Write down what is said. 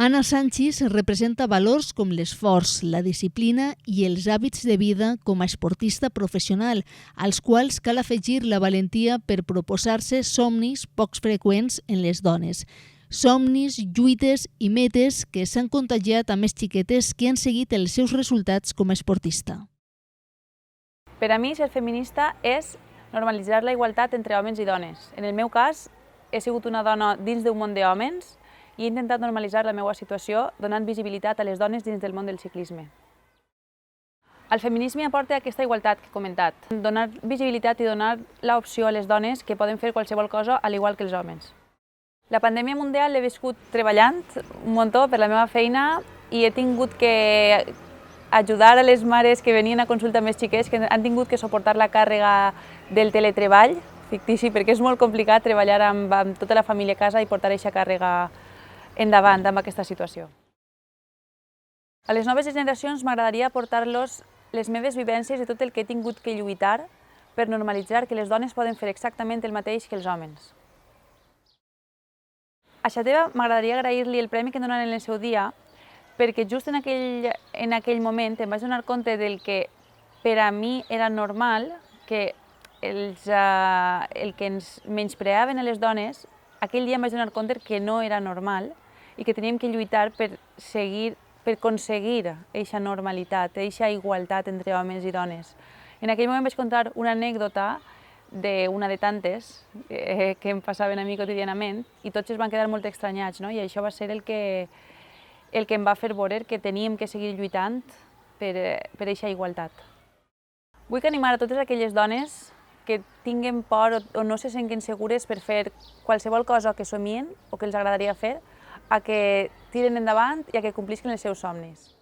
Anna Sanchis representa valors com l'esforç, la disciplina i els hàbits de vida com a esportista professional, als quals cal afegir la valentia per proposar-se somnis poc freqüents en les dones. Somnis, lluites i metes que s'han contagiat a més xiquetes que han seguit els seus resultats com a esportista. Per a mi, ser feminista és normalitzar la igualtat entre homes i dones. En el meu cas, he sigut una dona dins d'un món d'homes i he intentat normalitzar la meva situació donant visibilitat a les dones dins del món del ciclisme. El feminisme aporta aquesta igualtat que he comentat, donar visibilitat i donar l'opció a les dones que poden fer qualsevol cosa al igual que els homes. La pandèmia mundial l'he viscut treballant un muntó per la meva feina i he tingut que ajudar a les mares que venien a consulta més xiquets, que han tingut que suportar la càrrega del teletreball fictici, perquè és molt complicat treballar amb tota la família a casa i portar aquesta càrrega endavant amb aquesta situació. A les noves generacions m'agradaria aportar-los les meves vivències i tot el que he tingut que lluitar per normalitzar que les dones poden fer exactament el mateix que els homes. A Xateva m'agradaria agrair-li el premi que em donen en el seu dia, perquè just en aquell moment em vaig donar compte del que per a mi era normal, que el que ens menyspreaven a les dones, aquell dia em vaig donar compte que no era normal i que teníem que lluitar per aconseguir aquesta normalitat, aquesta igualtat entre homes i dones. En aquell moment vaig contar una anècdota d'una de tantes que em passaven a mi quotidianament i tots es van quedar molt estranyats, no? I això va ser el que em va fer veure que teníem que seguir lluitant per aquesta igualtat. Vull animar a totes aquelles dones que tinguen por o no se senten segures per fer qualsevol cosa que somien o que els agradaria fer, a que tiren endavant i a que complisquen els seus somnis.